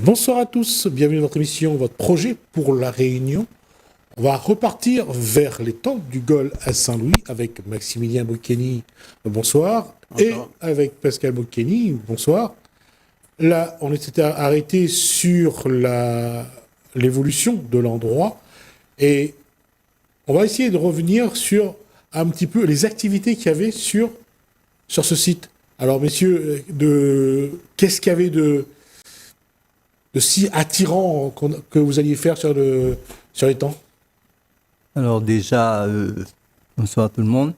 Bonsoir à tous, bienvenue dans votre émission, votre projet pour la Réunion. On va repartir vers les temps du Gol à Saint-Louis avec Maximilien Boukeni, bonsoir, et avec Pascal Boukeni, bonsoir. Là, on s'était arrêté sur l'évolution de l'endroit et on va essayer de revenir sur un petit peu les activités qu'il y avait sur ce site. Alors, messieurs, qu'est-ce qu'il y avait de si attirant que vous alliez faire sur les temps? Alors déjà, bonsoir à tout le monde.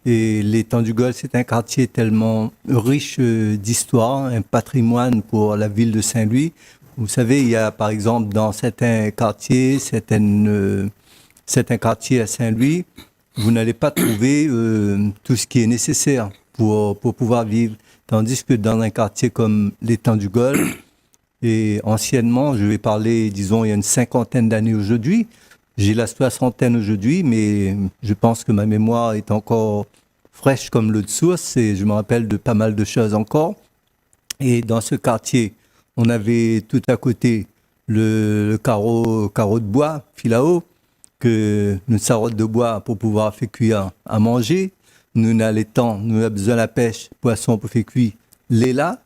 Et l'étang du Gol, c'est un quartier tellement riche d'histoire, un patrimoine pour la ville de Saint-Louis. Vous savez, il y a par exemple dans certains quartiers à Saint-Louis, vous n'allez pas trouver tout ce qui est nécessaire pour pouvoir vivre. Tandis que dans un quartier comme l'étang du Gol, et anciennement, je vais parler, disons, il y a une cinquantaine d'années aujourd'hui. J'ai la soixantaine aujourd'hui, mais je pense que ma mémoire est encore fraîche comme l'eau de source et je me rappelle de pas mal de choses encore. Et dans ce quartier, on avait tout à côté le carreau de bois, filao, que nous sarotte de bois pour pouvoir faire cuire à manger. Nous avons l'étang, nous avons besoin de la pêche, poisson pour faire cuire les là.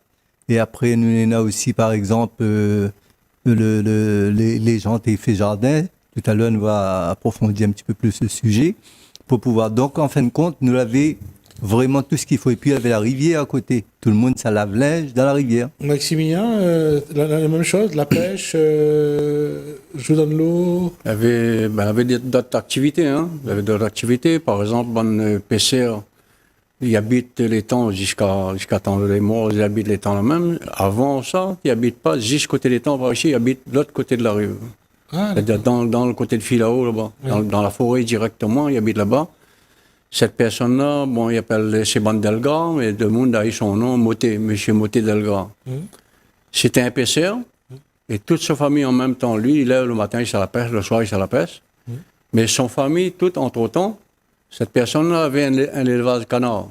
Et après, nous avons aussi, par exemple, les gens qui font jardin. Tout à l'heure, on va approfondir un petit peu plus le sujet pour pouvoir. Donc, en fin de compte, nous avions vraiment tout ce qu'il faut. Et puis, il y avait la rivière à côté. Tout le monde, ça lave linge dans la rivière. Maximilien, la même chose, la pêche, je vous donne l'eau. Il y avait d'autres activités. Hein. Il y avait d'autres activités. Par exemple, un pêcheur. Il habite l'étang jusqu'à temps de les morts, il habite l'étang là-même. Avant ça, il habite pas juste côté de l'étang, par ici, il habite de l'autre côté de la rive. C'est-à-dire dans le côté de Filao, là-bas. Oui. Dans la forêt directement, il habite là-bas. Cette personne-là, bon, il appelle Seban Delga, mais le monde a eu son nom, Monsieur Moté Delga. C'était un pêcheur, et toute sa famille en même temps. Lui, il lève le matin, il s'en la pêche, le soir, il s'en la pêche. Mais son famille, tout entre-temps, cette personne-là avait un élevage de canards.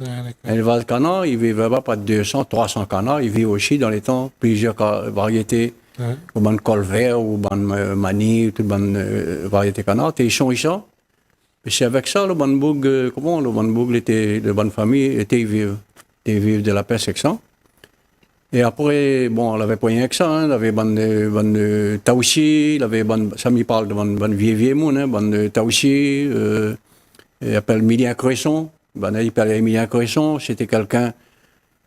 Un élevage de canards, il vivait pas pas de 200, 300 canards. Il vit aussi dans les temps plusieurs variétés. Ou ban colvert, ou ban mani, toutes ban variétés de canards. Et ils sont ici. Et c'est avec ça, le ban boug, le ban famille était vivre de la pêche avec ça. Et après, bon, on avait pas rien que ça, hein. Il avait ban taouchi, ça m'y parle de ban vieux moun, hein, ban taouchi, il appelle Emilien Cresson. Il appelle Emilien Cresson. C'était quelqu'un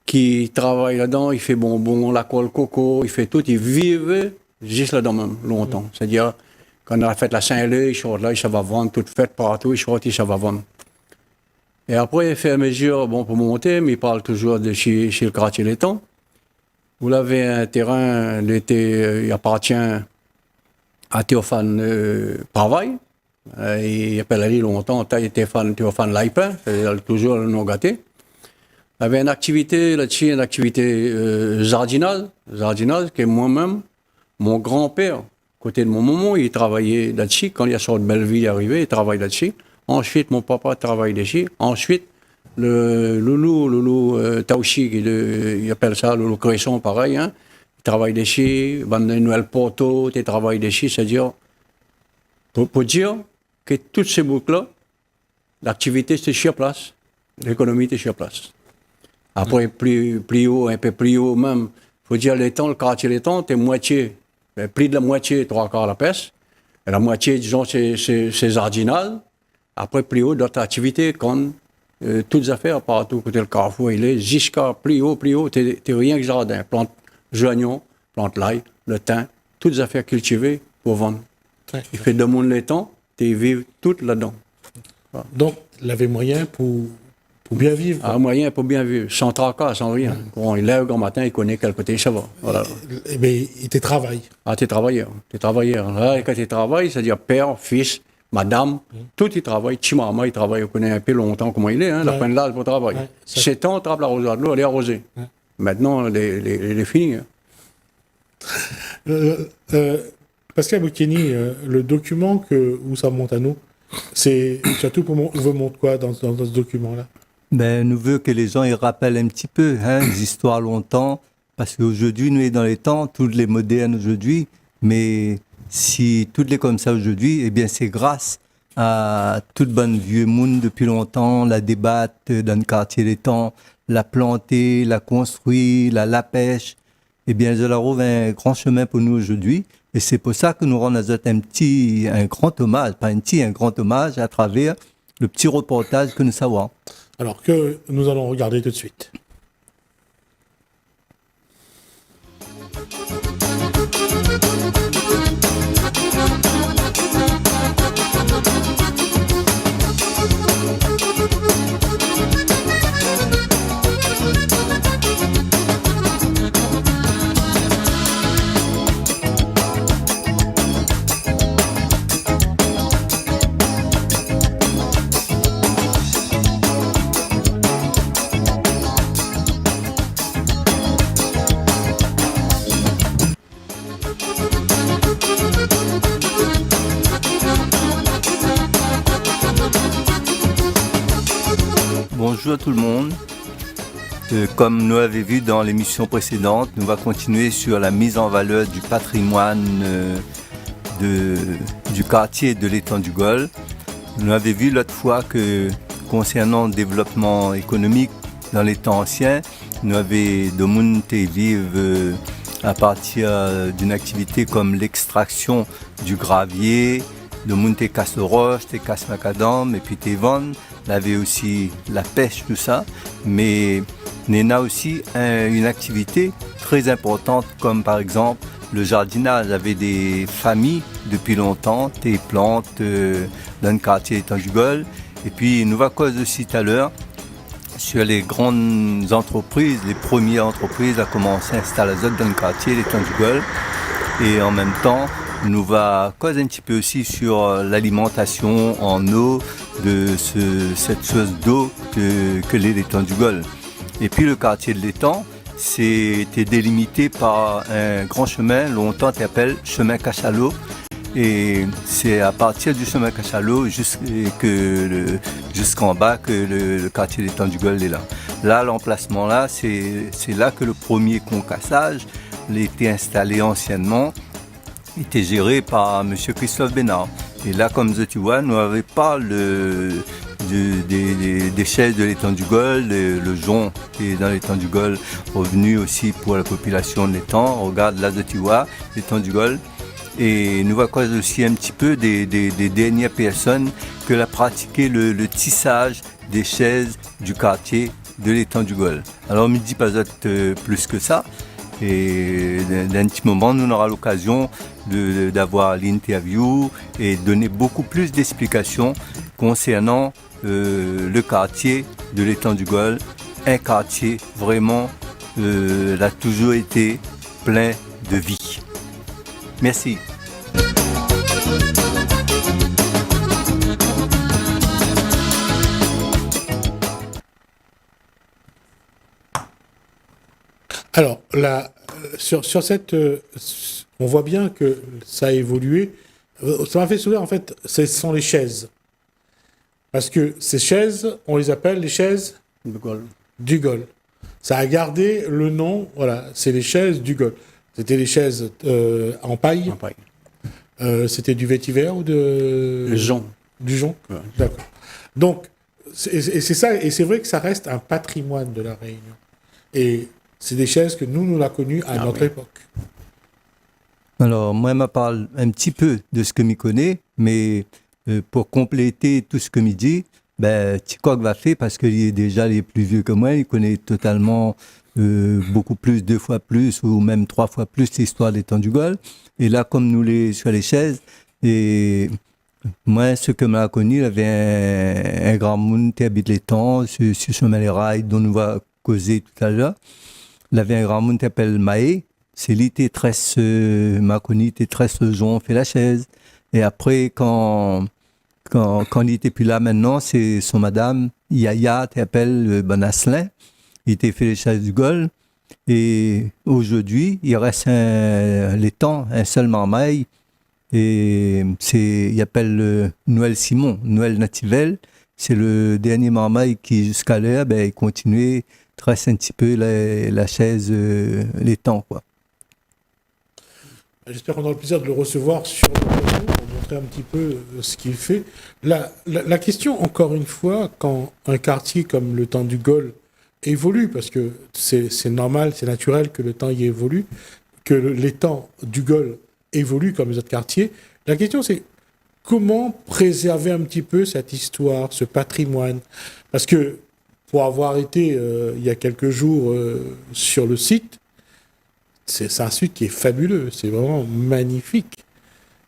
qui travaille là-dedans. Il fait bonbons, la colle coco, il fait tout. Il vivait juste là-dedans même, longtemps. C'est-à-dire, quand on a fait la Saint-Leu, il sort là, il s'en va vendre, toute faite partout, il sort, il s'en va vendre. Et après, il fait à mesure, bon, pour monter, mais il parle toujours de chez le quartier L'étang. Vous avez un terrain, il appartient à Théophane Travail. Il appelle Ali longtemps, Théophane Laipin, c'est toujours le nom gâté. Il y avait une activité là-dessus, une activité jardinage, que moi-même, mon grand-père, côté de mon maman, il travaillait là-dessus. Quand il a sorti de Belleville arrivé, il travaille là-dessus. Ensuite, mon papa travaille là-dessus. Ensuite, le Loulou Taouchi, il appelle ça Loulou Cresson, pareil, hein. Il travaille là-dessus. Noël Porto, il travaille là-dessus, c'est-à-dire, pour dire que toutes ces boucles-là, l'activité c'était sur place, l'économie était sur place. Après, un peu plus haut même, il faut dire l'étang, le quartier l'étang, c'est moitié, plus de la moitié, 3/4 la pêche, et la moitié, disons, c'est jardinage. Après, plus haut, d'autres activités, comme toutes les affaires, partout, côté le carrefour, il est jusqu'à plus haut, t'es rien que jardin, plante joignon, plante l'ail, le thym, toutes les affaires cultivées pour vendre. Il fait de monde l'étang, et vivent toutes là-dedans. Voilà. Donc, il avait moyen pour bien vivre. Ah, moyen pour bien vivre, sans tracas, sans rien. Quand il lève grand matin, il connaît quel côté ça va. Voilà. Mais il te travaille. Ah, t'es travailleur. Là, quand tu travailles, c'est-à-dire père, fils, madame, tout il travaille. Chimama, il travaille, on connaît un peu longtemps comment il est, hein, la fin de l'âge pour travailler. 7 ans, on trappe l'arrosoir de l'eau, elle est arrosée. Maintenant, elle est finie. Pascal Boukeni, le document que Oussam montre à nous, c'est surtout vous montre quoi dans ce document-là? Ben, nous veut que les gens ils rappellent un petit peu, hein, les histoires longtemps. parce qu'aujourd'hui, nous sommes dans les temps, tous les modernes aujourd'hui, mais si tout est comme ça aujourd'hui, eh bien, c'est grâce à tout bon vieux monde depuis longtemps, la débattre dans le quartier des temps, la planter, la construire, la pêche. Eh bien, je leur ouvre un grand chemin pour nous aujourd'hui. Et c'est pour ça que nous rendons un grand hommage, pas un grand hommage à travers le petit reportage que nous savons. Alors que nous allons regarder tout de suite. Bonjour à tout le monde. Comme nous l'avons vu dans l'émission précédente, nous allons continuer sur la mise en valeur du patrimoine du quartier de l'étang du Gol. Nous avons vu l'autre fois que concernant le développement économique dans les temps anciens, nous avons des gens qui vivent à partir d'une activité comme l'extraction du gravier, de gens qui cassent le roche, qui cassent macadam et puis qui vendent. Il y avait aussi la pêche, tout ça, mais il y a aussi une activité très importante comme par exemple le jardinage. Il y avait des familles depuis longtemps, des plantes dans le quartier étang du Gol. Et puis nous va cause aussi tout à l'heure sur les grandes entreprises, les premières entreprises à commencer à installer dans le quartier l'étang du Gol. Et en même temps, nous va causer un petit peu aussi sur l'alimentation en eau de cette source d'eau que l'est l'étang du Gol. Et puis le quartier de l'étang, c'était délimité par un grand chemin, longtemps appelé chemin Cachalot. Et c'est à partir du chemin Cachalot jusqu'en bas que le quartier de l'étang du Gol est là. Là, l'emplacement là, c'est là que le premier concassage était installé anciennement. Il était géré par M. Christophe Bénard. Et là, comme tu vois, nous n'avons pas des chaises de l'étang du Gol, le jonc qui est dans l'étang du Gol, revenu aussi pour la population de l'étang. Regarde là, tu vois, l'étang du Gol. Et nous va cause aussi un petit peu des dernières personnes qui ont pratiqué le tissage des chaises du quartier de l'étang du Gol. Alors, on ne me dit pas plus que ça. Et d'un petit moment, nous aurons l'occasion d'avoir l'interview et donner beaucoup plus d'explications concernant le quartier de l'étang du Gol, un quartier vraiment a toujours été plein de vie. Merci. Alors, là, sur cette... on voit bien que ça a évolué. Ça m'a fait sourire, en fait, ce sont les chaises. Parce que ces chaises, on les appelle les chaises du Gol. Ça a gardé le nom, voilà, c'est les chaises du Gol. C'était les chaises en paille. C'était du vétiver ou de... Le jonc. Du jonc, ouais. D'accord. Donc, c'est ça, et c'est vrai que ça reste un patrimoine de la Réunion. Et c'est des chaises que nous l'a connues à notre époque. Alors, moi, je parle un petit peu de ce que je connais, mais pour compléter tout ce que je dis, Tikok va faire parce qu'il est déjà les plus vieux que moi, il connaît totalement beaucoup plus, 2 fois plus ou même 3 fois plus l'histoire des temps du Gol. Et là, comme nous sur les chaises, et moi, ce que m'a connu, il y avait un grand monde qui habite les temps, sur chemin les rails dont nous va causer tout à l'heure. Il y avait un grand monde qui s'appelle Maé. C'est lui qui tresse, m'a connu, qui tresse le jonc, fait la chaise. Et après, quand il n'était plus là maintenant, c'est son madame, Yaya, qui s'appelle Bonaslin. Il était fait les chaises du Gol. Et aujourd'hui, il reste les temps, un seul marmaille. Et il appelle Noël Simon, Noël Nativel. C'est le dernier marmaille qui, jusqu'à l'heure, il continuait tresse un petit peu la chaise, l'étang, quoi. J'espère qu'on aura le plaisir de le recevoir sur le plateau pour montrer un petit peu ce qu'il fait. La question, encore une fois, quand un quartier comme le temps du Gaulle évolue, parce que c'est normal, c'est naturel que le temps y évolue, que l'étang du Gaulle évolue comme les autres quartiers, la question c'est comment préserver un petit peu cette histoire, ce patrimoine. Parce que pour avoir été il y a quelques jours sur le site, c'est un site qui est fabuleux, c'est vraiment magnifique.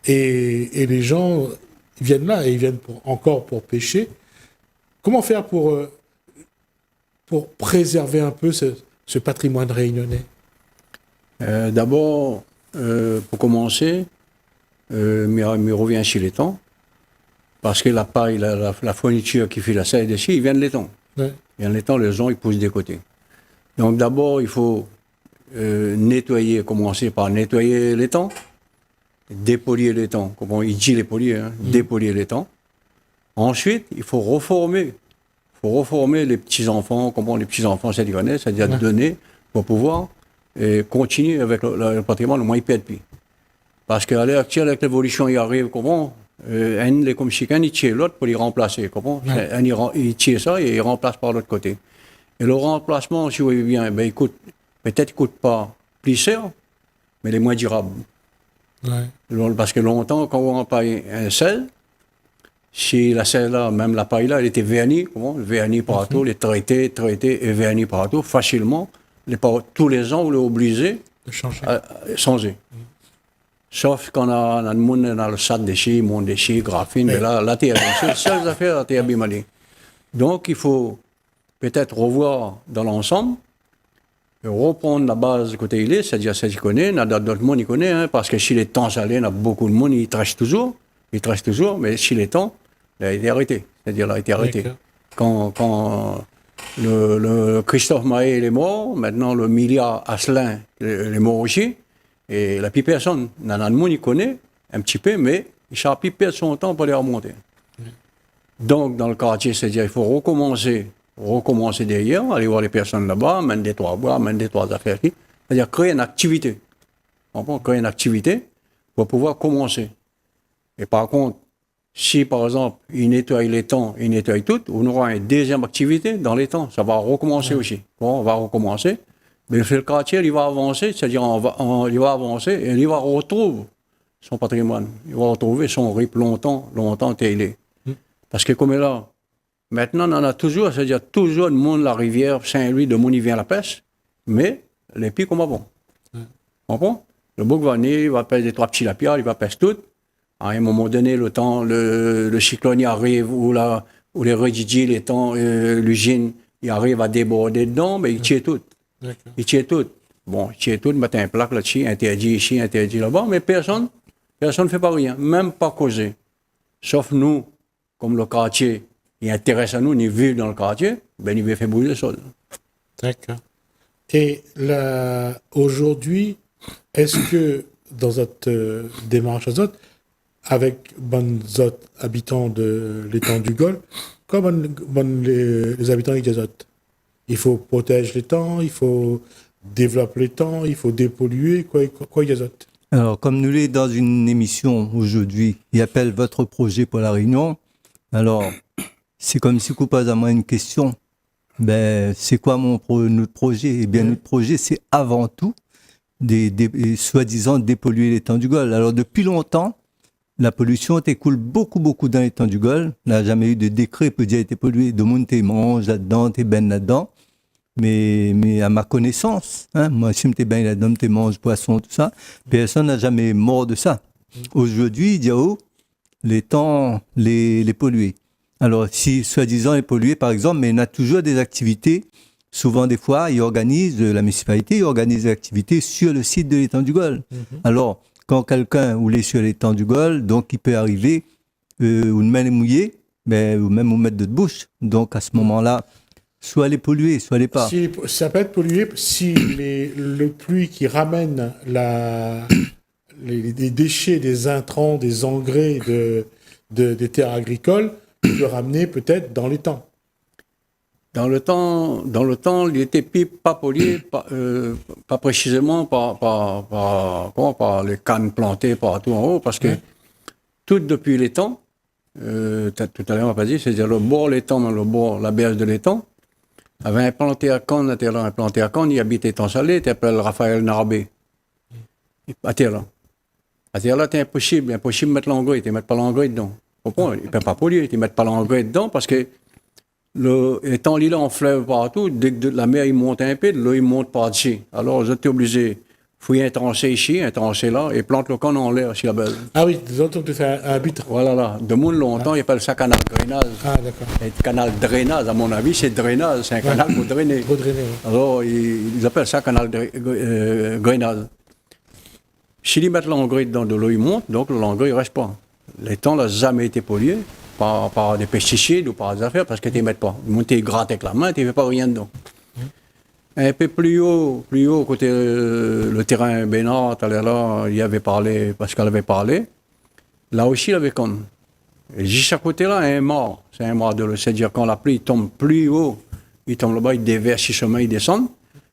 Et les gens viennent là et ils viennent encore pour pêcher. Comment faire pour préserver un peu ce patrimoine réunionnais? D'abord, pour commencer, me revient chez l'étang, parce que la paille, la fourniture qui fait la selle dessus, ils viennent de l'étang. Ouais. Ils viennent de l'étang, les gens, ils poussent des côtés. Donc d'abord, il faut nettoyer, commencer par nettoyer l'étang, dépolir l'étang, comment il dit les polis, hein, dépolir l'étang. Ensuite, il faut reformer les petits-enfants, comment les petits-enfants, ça les connaît, c'est-à-dire donner pour pouvoir continuer avec le patrimoine le moins hyper de pays. Parce qu'à l'heure actuelle, avec l'évolution, il arrive, comment un, les comme chacun, il tire l'autre pour les remplacer, comment un, il tire ça et il remplace par l'autre côté. Et le remplacement, si vous voyez bien, ben, peut-être qu'il ne coûte pas plus cher, mais il est moins durable. Ouais. Parce que longtemps, quand on paille un sel, si la selle-là, même la paille-là, elle était vernie, vernie partout, les traités et vernie partout, facilement. Tous les ans, on est obligé De changer. à changer. Sauf qu'on a le monde dans le sac déchets, mon déchet, graphine, mais là, la terre, c'est les seules affaires, la terre bimali. Donc, il faut peut-être revoir dans l'ensemble, et reprendre la base côté il est, c'est-à-dire ça, je connais, d'autres monde, il connaît, hein, parce que si les temps allaient, il y a beaucoup de monde, ils trachent toujours, mais si les temps, il a été arrêté. C'est-à-dire, il a été arrêté. Quand le Christophe Mahé il est mort, maintenant le milliard Asselin il est mort aussi, et la plus personne, dans le monde, il connaît un petit peu, mais il ne plus perdre son temps pour les remonter. Donc, dans le quartier, c'est-à-dire, il faut recommencer derrière, aller voir les personnes là-bas, mettre des trois bois, mettre des trois affaires. C'est-à-dire, créer une activité. On peut créer une activité pour pouvoir commencer. Et par contre, si, par exemple, il nettoie les temps, il nettoie tout, on aura une deuxième activité dans les temps. Ça va recommencer aussi. Bon, on va recommencer. Mais le quartier, il va avancer, c'est-à-dire, il va avancer et il va retrouver son patrimoine. Il va retrouver son RIP longtemps télé. Parce que comme là, maintenant, on en a toujours, c'est-à-dire, toujours le monde, la rivière, Saint-Louis, de monde, il vient à la pêche, mais les pieds comme avant. Comprends? Le bouc va venir, il va pêcher des trois petits lapières, il va pêcher tout. À un moment donné, le cyclone arrive, ou les redidis, les temps, l'usine, il arrive à déborder dedans, mais il tire tout. Il tire tout. Bon, il tire tout, il met un plaque là-dessus, interdit ici, interdit là-bas, mais personne ne fait pas rien, même pas causer. Sauf nous, comme le quartier, il intéresse à nous, on vit dans le quartier, ben il veut faire bouger le sol. D'accord. Et aujourd'hui, est-ce que dans votre démarche azote, avec les habitants de l'étang du Gaulle, comme les habitants d'Azote, il faut protéger l'étang, il faut développer l'étang, il faut dépolluer, quoi Azote? Alors, comme nous l'est dans une émission aujourd'hui, il appelle votre projet pour la Réunion. Alors, c'est comme si vous posez à moi une question. Ben, c'est quoi notre projet? Eh bien, notre projet, c'est avant tout soi-disant dépolluer l'étang du Gaulle. Alors, depuis longtemps, la pollution t'écoule beaucoup dans l'étang du Gaulle. Il n'a jamais eu de décret pour dire été pollué. De monde t'es mange là-dedans, t'es ben là-dedans. Mais à ma connaissance, hein, moi, si t'es ben là-dedans, t'es mange poisson, tout ça, personne n'a jamais mort de ça. Aujourd'hui, il dit, l'étang, les polluer. Alors, si soi-disant est pollué, par exemple, mais il y a toujours des activités. Souvent, des fois, la municipalité organise des activités sur le site de l'étang du Gaulle. Alors, quand quelqu'un est sur l'étang du Gaulle, donc il peut arriver, ou une main est mouillée, ou même vous mettre de bouche. Donc, à ce moment-là, soit elle est polluée, soit elle n'est pas. Ça peut être pollué si le pluie qui ramène les déchets, des intrants, des engrais des terres agricoles, peut ramener peut-être dans l'étang. Dans le temps, il était pas polié, pas précisément par les cannes plantées partout en haut, parce que tout depuis l'étang, tout à l'heure on n'a pas dit, c'est-à-dire le bord de l'étang, la berge de l'étang, avait implanté à Cannes, il habitait étang salé, il s'appelle Raphaël Narbé. À terre là. À terre là, c'est impossible de mettre l'engrais, tu ne mets pas l'engrais dedans. Comprends? Il ne peut pas polluer, tu ne mets pas l'engrais dedans parce que étant là en fleuve partout, dès que la mer il monte un peu, l'eau il monte par-dessus. Alors j'étais obligé de fouiller un tranché ici, un tranché là, et plante le canne en l'air sur la base. Ah oui, donc tu fais un but. Voilà, là. De monde longtemps, ils appellent ça canal drainage. Ah, d'accord. Et canal drainage, à mon avis, c'est drainage, c'est un canal pour drainer. Pour drainer, oui. Alors, ils appellent ça canal drainage. S'ils mettent l'engrais dedans, de l'eau, il monte, donc l'engrais, il ne reste pas. L'étang n'a jamais été pollué par des pesticides ou par des affaires, parce que tu ne mets pas. Tu grattes avec la main, tu ne fais pas rien dedans. Un peu plus haut, côté le terrain Bénard, là, il avait parlé, Pascal avait parlé. Là aussi, il avait conne. Et juste à côté là, un mort. C'est un mort de l'eau. C'est-à-dire quand la pluie tombe plus haut, il tombe là-bas, il déverse sur chemin, il descend,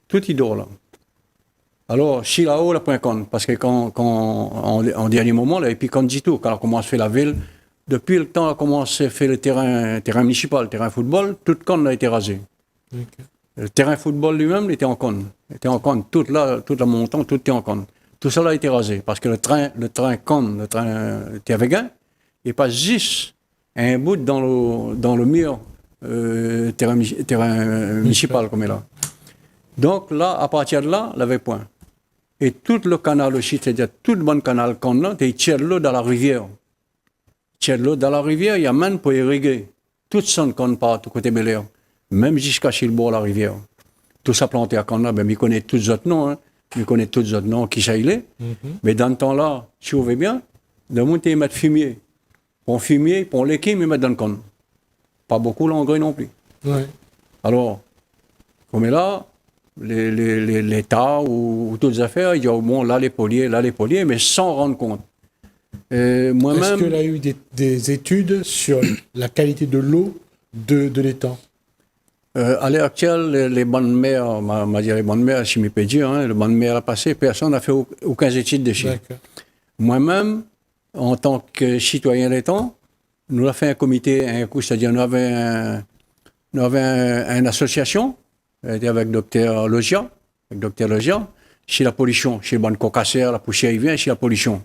tout il dort là. Alors, si là-haut, là, point conne. Parce que en dernier moment, là, et puis conne du tout, quand on commence à faire la ville, depuis le temps qu'on a commencé à faire le terrain municipal, le terrain football, toute conne a été rasée. Okay. Le terrain football lui-même, il était en conne. Il était en conne. Toute la montagne, tout était en conne. Tout ça a été rasé. Parce que le train conne, le train Tervéguin, il passe juste un bout dans le mur terrain municipal comme il est là. Donc là, à partir de là, il avait point. Et tout le canal aussi, c'est-à-dire tout le bon canal qu'on a, il tire l'eau dans la rivière. Il tire l'eau dans la rivière, il y a même pour irriguer. Tout son conne part du côté Bel-Air. Même jusqu'à chez le bord de la rivière. Tout ça planté à Canada, ben, il connaît tous les autres noms, hein. Il connaît tous les autres noms, qui ça il est. Mais dans ce temps-là, si vous voulez bien, le monde est mettre fumier. Pour fumier, pour l'équipe, ils mettent dans le con. Pas beaucoup l'engrais non plus. Ouais. Alors, comme là, l'État ou toutes les affaires, ils disent, oh, bon, là les poliers, mais sans rendre compte. Moi-même. Est-ce qu'il y a eu des études sur la qualité de l'eau de l'étang? À l'heure actuelle, les bonnes mères, les bonnes mères, si je peux dire, les bonnes mères à passer, personne n'a fait aucune étude dessus. Moi-même, en tant que citoyen d'étang, nous avons fait un comité, un coup, c'est-à-dire nous avons une association avec Dr Logia, chez la pollution, chez les bonnes cocassères, la poussière, il vient chez la pollution.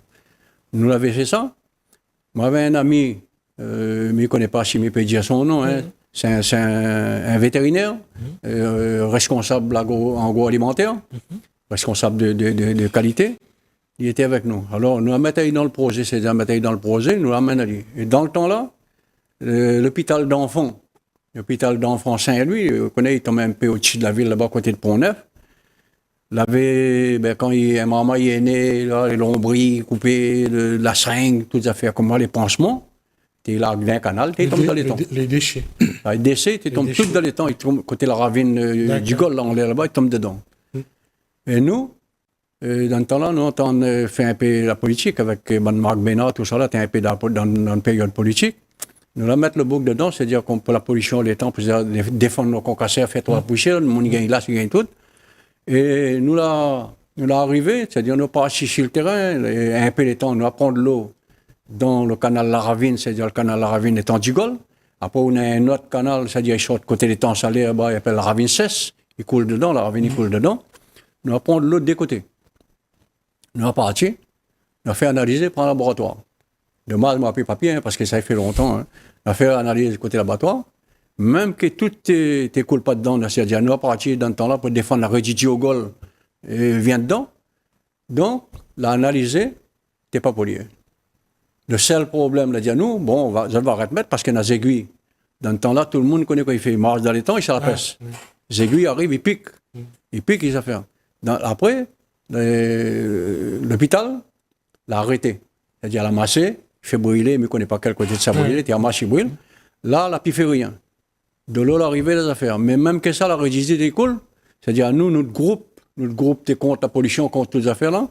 Nous avons fait ça. Moi, j'avais un ami, je ne connais pas si je peux dire son nom, hein. C'est un vétérinaire, responsable en agroalimentaire, responsable de qualité. Il était avec nous. Alors, nous avons mis dans le projet, nous l'avons amené. Et dans le temps-là, l'hôpital d'enfants Saint-Louis, vous connaissez, il tombe un peu au-dessus de la ville, là-bas, à côté de Pont-Neuf. Quand un maman est né, là, les lombris coupés, la seringue, toutes les affaires comme moi, les pansements. Tu es là, dans un canal, tu tombes dans l'étang. Les déchets. Les déchets, tu tombes tout dans l'étang. Il tombe côté la ravine du Gol, là, on est là-bas, il tombe dedans. Et nous, dans ce temps-là, nous, on fait un peu la politique avec Marc Bénard, tout ça, là, tu es un peu dans une période politique. Nous, là, mettre le bouc dedans, c'est-à-dire qu'on peut la pollution, l'étang, pour défendre nos concasseurs, faire la poussière, le monde gagne là, il gagne tout. Et nous, là, arrivé, c'est-à-dire, nous, pas assis sur le terrain, et un peu l'étang, nous, prendre l'eau dans le canal La Ravine, c'est-à-dire le canal La Ravine étant du Gol. Après, on a un autre canal, c'est-à-dire il sort de côté des temps salés, là-bas, il s'appelle la Ravine 16. Il coule dedans, la Ravine, il coule dedans. Nous allons prendre l'eau des côtés. Nous allons partir, nous allons faire analyser par un laboratoire. Dommage, je ne m'ai pas papier, hein, parce que ça fait longtemps. Hein. Nous allons faire analyse du côté laboratoire. Même que tout ne coule pas dedans, c'est-à-dire nous allons partir dans ce temps-là pour défendre la rédidie au Gol, vient dedans. Donc, l'analyser, tu n'es pas pollué. Le seul problème, là, dit nous, bon, je vais remettre parce qu'il y a des aiguilles. Dans ce temps-là, tout le monde connaît quoi il fait. Il marche dans les temps, il se la pèse. Les aiguilles arrivent, ils piquent. Ils piquent, ils affaires. Après, l'hôpital l'a arrêté. C'est-à-dire, l'a massé, il fait brûler, mais il ne connaît pas quel côté de ça brûler, il marche, il brûle. Là, la ne fait rien. De l'eau, l'arrivée, les affaires. Mais même que ça, la rigidité découle. C'est-à-dire, nous, notre groupe, t'es contre la pollution, contre toutes les affaires-là.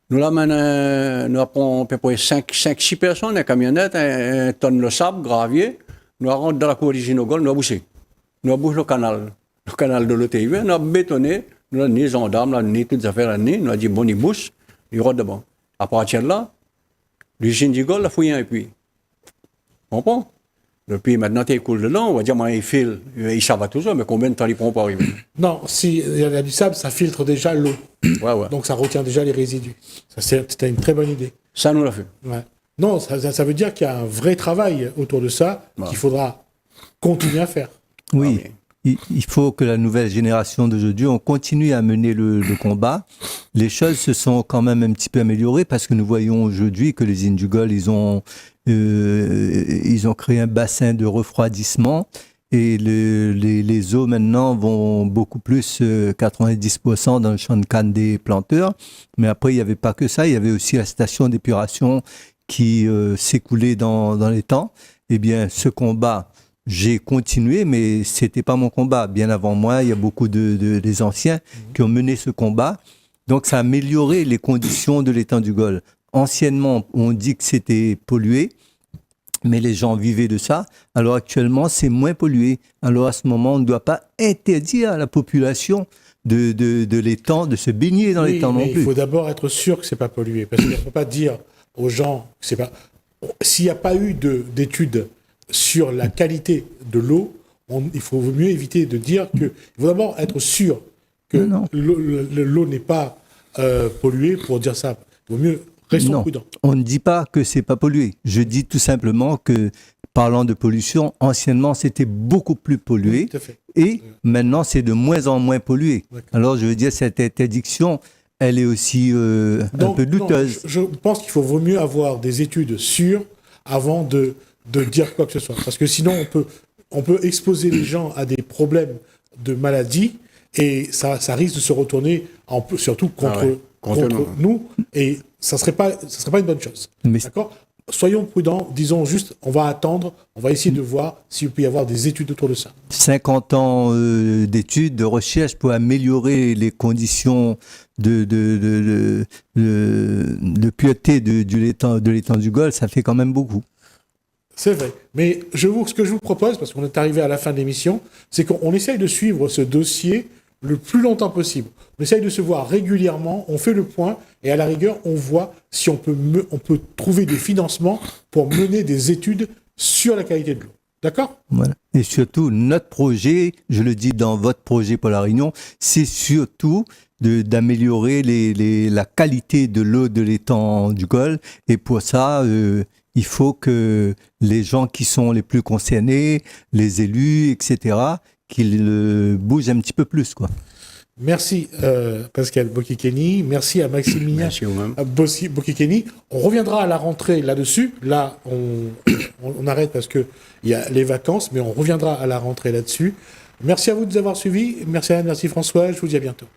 Nous apprenons à peu près 5-6 personnes, une camionnette, un tonne de sable, gravier. Nous rentrons dans la cour d'hygiène au Gol, nous avons bouché. nous avons bouché le canal de l'OTIV, nous avons bétonné, nous avons ni gendarmes, nous avons ni toutes les affaires, nous avons dit bon, il bouche, il rentre devant. À partir de là, l'usine du Gol a fouillé un puits. On comprend? Le puits, maintenant, il coule dedans, on va dire, il file, il savent toujours, mais combien de temps il prend pour arriver? Non, s'il y a du sable, ça filtre déjà l'eau. Ouais. Donc ça retient déjà les résidus. Ça, c'était une très bonne idée. Ça, nous l'a fait. Ouais. Non, ça veut dire qu'il y a un vrai travail autour de ça qu'il faudra continuer à faire. Oui, il faut que la nouvelle génération d'aujourd'hui, on continue à mener le combat. Les choses se sont quand même un petit peu améliorées parce que nous voyons aujourd'hui que les usines du Gol, ils ont créé un bassin de refroidissement et les eaux maintenant vont beaucoup plus, 90% dans le champ de canne des planteurs. Mais après, il n'y avait pas que ça, il y avait aussi la station d'épuration qui s'écoulait dans les temps. Eh bien, ce combat, j'ai continué, mais c'était pas mon combat. Bien avant moi, il y a beaucoup des anciens qui ont mené ce combat. Donc, ça a amélioré les conditions de l'étang du Gol. Anciennement, on dit que c'était pollué, mais les gens vivaient de ça. Alors, actuellement, c'est moins pollué. Alors, à ce moment, on ne doit pas interdire à la population de l'étang, de se baigner dans l'étang non plus. Il faut d'abord être sûr que c'est pas pollué, parce qu'on ne peut pas dire aux gens que c'est pas. S'il n'y a pas eu d'études sur la qualité de l'eau, il faut mieux éviter de dire que. Il faut d'abord être sûr que l'eau n'est pas polluée pour dire ça. Il vaut mieux rester prudent. On ne dit pas que c'est pas pollué. Je dis tout simplement que, parlant de pollution, anciennement c'était beaucoup plus pollué et maintenant c'est de moins en moins pollué. Alors je veux dire, cette interdiction, elle est aussi un peu douteuse. Je pense qu'il vaut mieux avoir des études sûres avant de dire quoi que ce soit. Parce que sinon, on peut exposer les gens à des problèmes de maladie et ça risque de se retourner surtout contre nous et ça serait pas une bonne chose. D'accord ? Soyons prudents, disons juste, on va attendre, on va essayer de voir s'il peut y avoir des études autour de ça. 50 ans d'études, de recherche pour améliorer les conditions de pureté de l'étang du Gol, ça fait quand même beaucoup. C'est vrai. Mais ce que je vous propose, parce qu'on est arrivé à la fin de l'émission, c'est qu'on essaye de suivre ce dossier le plus longtemps possible. On essaye de se voir régulièrement, on fait le point, et à la rigueur, on voit si on peut trouver des financements pour mener des études sur la qualité de l'eau. D'accord ? Voilà. Et surtout, notre projet, je le dis dans votre projet pour La Réunion, c'est surtout d'améliorer la qualité de l'eau de l'étang du Gol. Et pour ça, il faut que les gens qui sont les plus concernés, les élus, etc., qu'ils bougent un petit peu plus, quoi. Merci Pascal Bokikeni, merci à Maximilien Bokikeni. On reviendra à la rentrée là-dessus. Là, on arrête parce qu'il y a les vacances, mais on reviendra à la rentrée là-dessus. Merci à vous de nous avoir suivis. Merci Anne, merci François. Je vous dis à bientôt.